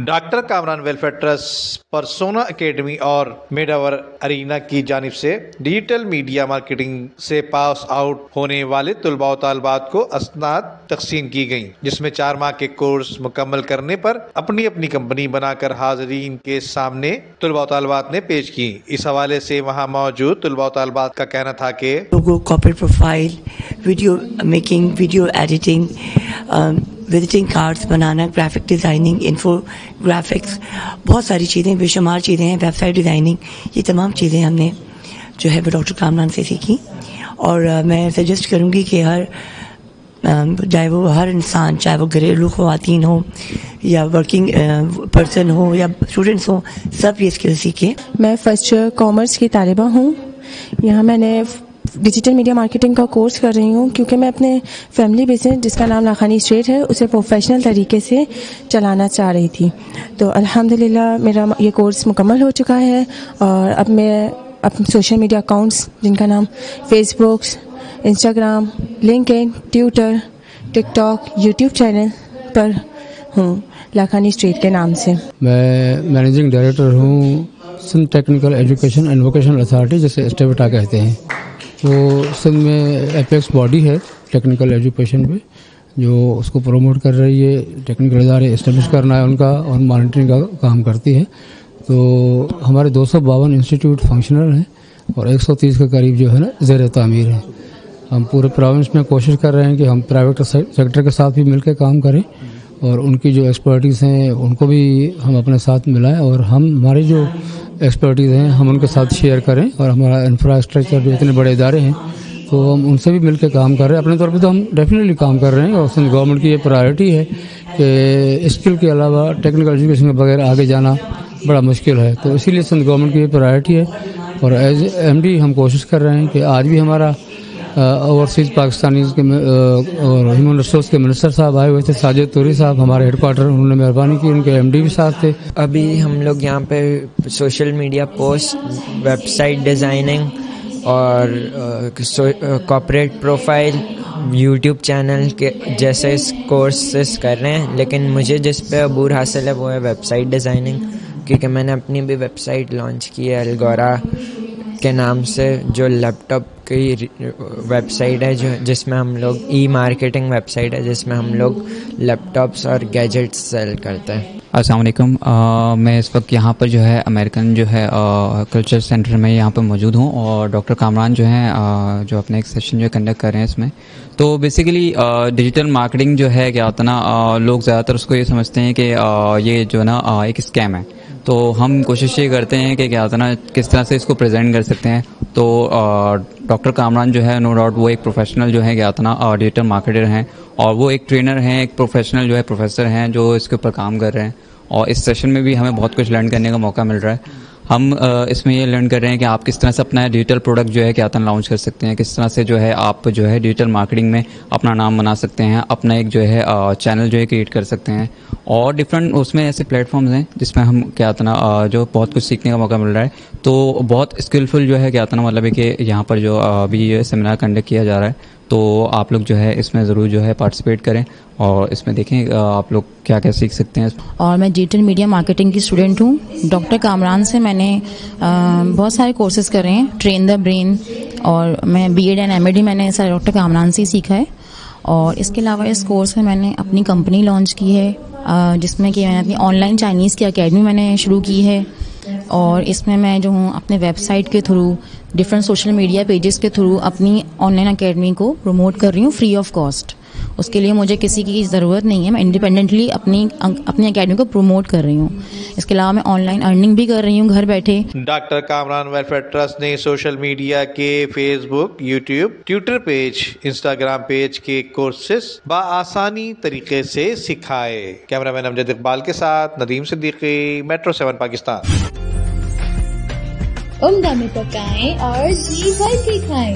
Doctor Kamran welfare trust persona academy اور Medawar Irina کی جانب سے ڈیجیٹل میڈیا مارکیٹنگ سے پاس آؤٹ ہونے والے طلباء و طالبات کو اسناد تقسیم کی گئیں، جس میں 4 ماہ کے کورس مکمل کرنے پر اپنی اپنی کمپنی بنا کر حاضرین کے سامنے طلباء و طالبات نے پیش کی۔ اس حوالے سے وہاں موجود طلباء و طالبات کا کہنا تھا کہ logo, corporate profile, video making, video editing, visiting cards بنانا، گرافک ڈیزائننگ، انفو گرافکس، بہت ساری چیزیں، بے شمار چیزیں ہیں، ویب سائٹ ڈیزائننگ، یہ تمام چیزیں ہم نے جو ہے وہ ڈاکٹر کامران سے سیکھی۔ اور میں سجیسٹ کروں گی کہ چاہے وہ ہر انسان، چاہے وہ گھریلو خواتین ہو یا ورکنگ پرسن ہو یا اسٹوڈنٹس ہوں، سب یہ اسکل سیکھیں۔ میں فرسٹ ایئر کامرس کی طالبہ ہوں۔ یہاں میں نے ڈیجیٹل میڈیا مارکیٹنگ کا کورس کر رہی ہوں کیونکہ میں اپنے فیملی بزنس جس کا نام لاکھانی اسٹریٹ ہے اسے پروفیشنل طریقے سے چلانا چاہ رہی تھی۔ تو الحمدللہ میرا یہ کورس مکمل ہو چکا ہے اور اب میں اپنے سوشل میڈیا اکاؤنٹس جن کا نام فیس بک، انسٹاگرام، لنکڈ، ٹویٹر، ٹک ٹاک، یوٹیوب چینل پر ہوں لاکھانی اسٹریٹ کے نام سے۔ میں مینیجنگ ڈائریکٹر ہوں Sindh technical education and vocational authority جسے اسٹیوٹا کہتے ہیں۔ تو سندھ میں ایپیکس باڈی ہے ٹیکنیکل ایجوکیشن پہ جو اس کو پروموٹ کر رہی ہے، ٹیکنیکل ادارے اسٹیبلش کرنا ہے ان کا اور مانیٹرنگ کا کام کرتی ہے۔ تو ہمارے 252 انسٹیٹیوٹ فنکشنل ہیں اور 130 کے قریب جو ہے نا زیر تعمیر ہیں۔ ہم پورے پروونس میں کوشش کر رہے ہیں کہ ہم پرائیویٹ سیکٹر کے ساتھ بھی مل کے کام کریں اور ان کی جو ایکسپرٹیز ہیں ان کو بھی ہم اپنے ساتھ ملائیں اور ہماری جو ایکسپرٹیز ہیں ہم ان کے ساتھ شیئر کریں۔ اور ہمارا انفراسٹرکچر جو اتنے بڑے ادارے ہیں تو ہم ان سے بھی مل کے کام کر رہے ہیں۔ اپنے طور پہ تو ہم ڈیفینیٹلی کام کر رہے ہیں اور سندھ گورنمنٹ کی یہ پرائرٹی ہے کہ اسکل کے علاوہ ٹیکنیکل ایجوکیشن کے بغیر آگے جانا بڑا مشکل ہے، تو اسی لیے سندھ گورنمنٹ کی یہ پرائرٹی ہے۔ اور ایز ایم ڈی ہم کوشش کر رہے ہیں کہ آج بھی ہمارا اوورسیز پاکستانیز کے اور ہیومن ریسورس کے منسٹر صاحب آئے ہوئے تھے، ساجد توری صاحب ہمارے ہیڈ کوارٹر، انہوں نے مہربانی کی، ان کے ایم ڈی بھی ساتھ تھے۔ ابھی ہم لوگ یہاں پہ social media post, website designing اور کارپوریٹ پروفائل، یوٹیوب چینل کے جیسے کورسز کر رہے ہیں، لیکن مجھے جس پہ عبور حاصل ہے وہ ہے ویب سائٹ ڈیزائننگ، کیونکہ میں نے اپنی بھی ویب سائٹ لانچ کی ہے الگورا کے نام سے، جو لیپ ٹاپ کی ویب سائٹ ہے جس میں ہم لوگ ای مارکیٹنگ ویب سائٹ ہے جس میں ہم لوگ لیپ ٹاپس اور گیجٹس سیل کرتے ہیں۔ السلام علیکم، میں اس وقت یہاں پر جو ہے امریکن جو ہے کلچر سینٹر میں یہاں پر موجود ہوں اور ڈاکٹر کامران جو ہیں جو اپنے ایک سیشن جو کنڈکٹ کر رہے ہیں اس میں۔ تو بیسیکلی ڈیجیٹل مارکیٹنگ جو ہے کیا ہوتا ہے نا، لوگ زیادہ تر اس کو یہ سمجھتے ہیں کہ یہ جو ہے نا ایک اسکیم ہے، تو ہم کوشش یہ کرتے ہیں کہ کیا ہوتا ہے نا کس طرح سے اس کو پریزنٹ کر سکتے ہیں۔ تو ڈاکٹر کامران جو ہے نو ڈاؤٹ وہ ایک پروفیشنل جو ہے کیا ہوتا ہے نا ڈیجیٹل مارکیٹر ہیں اور وہ ایک ٹرینر ہیں، ایک پروفیشنل جو ہے پروفیسر ہیں جو اس کے اوپر کام کر رہے ہیں، اور اس سیشن میں بھی ہمیں بہت کچھ لرن کرنے کا موقع مل رہا ہے۔ ہم اس میں یہ لرن کر رہے ہیں کہ آپ کس طرح سے اپنا ڈیجیٹل پروڈکٹ جو ہے کیا ہوتا ہے لانچ کر سکتے ہیں، کس طرح سے جو ہے آپ جو ہے ڈیجیٹل مارکیٹنگ میں اپنا نام بنا سکتے ہیں، اپنا ایک جو ہے چینل جو ہے کریٹ کر سکتے ہیں، اور ڈفرینٹ اس میں ایسے پلیٹ فارمز ہیں جس میں ہم کیا ہوتا ہے نا جو بہت کچھ سیکھنے کا موقع مل رہا ہے۔ تو بہت اسکلفل جو ہے کیا ہوتا ہے نا مطلب ہے کہ یہاں پر جو ابھی یہ سیمینار کنڈکٹ کیا جا رہا ہے، تو آپ لوگ جو ہے اس میں ضرور جو ہے پارٹیسپیٹ کریں اور اس میں دیکھیں آپ لوگ کیا کیا سیکھ سکتے ہیں۔ اور میں ڈیجیٹل میڈیا مارکیٹنگ کی اسٹوڈنٹ ہوں۔ ڈاکٹر کامران سے میں نے بہت سارے کورسز کرے ہیں، ٹرین دا برین، اور میں B Ed and M Ed میں نے سارے ڈاکٹر کامران سے ہی سیکھا ہے۔ اور اس کے علاوہ اس کورس میں نے اپنی کمپنی لانچ کی ہے جس میں کہ میں نے اپنی آن لائن چائنیز کی اکیڈمی میں نے شروع کی ہے، اور اس میں جو ہوں اپنے ویب سائٹ کے through, different social media pages کے تھرو اپنی آن لائن اکیڈمی کو پروموٹ کر رہی ہوں فری آف کاسٹ۔ اس کے لیے مجھے کسی کی ضرورت نہیں ہے، میں انڈیپینڈنٹلی اپنی اکیڈمی کو پروموٹ کر رہی ہوں۔ اس کے علاوہ میں آن لائن ارننگ بھی کر رہی ہوں گھر بیٹھے۔ ڈاکٹر کامران ویلفیئر ٹرسٹ نے سوشل میڈیا کے Facebook, YouTube, Twitter page, Instagram page کے کورسز بآسانی طریقے سے سکھائے۔ کیمرہ مین امجد اقبال کے ساتھ ندیم صدیقی، میٹرو 7 پاکستان۔ عمدہ میں پکائیں اور جی بھر کے کھائیں۔